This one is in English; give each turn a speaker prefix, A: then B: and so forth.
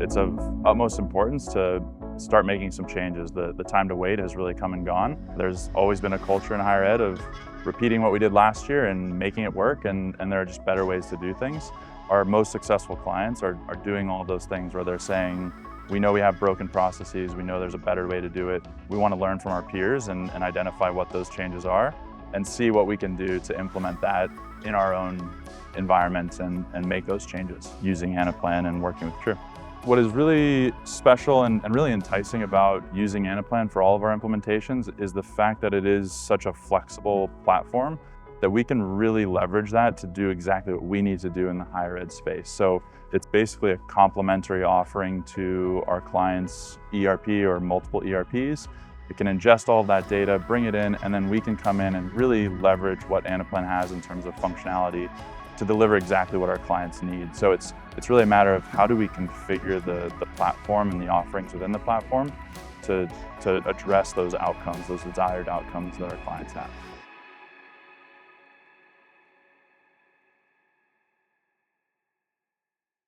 A: it's of utmost importance to start making some changes. The time to wait has really come and gone. There's always been a culture in higher ed of repeating what we did last year and making it work, and there are just better ways to do things. Our most successful clients are doing all those things where they're saying, we know we have broken processes, we know there's a better way to do it. We want to learn from our peers and identify what those changes are and see what we can do to implement that in our own environments and make those changes using Anaplan and working with Tru. What is really special and really enticing about using Anaplan for all of our implementations is the fact that it is such a flexible platform that we can really leverage that to do exactly what we need to do in the higher ed space. So it's basically a complementary offering to our clients' ERP or multiple ERPs. It can ingest all of that data, bring it in, and then we can come in and really leverage what Anaplan has in terms of functionality to deliver exactly what our clients need. So it's really a matter of how do we configure the platform and the offerings within the platform to address those outcomes, those desired outcomes that our clients have.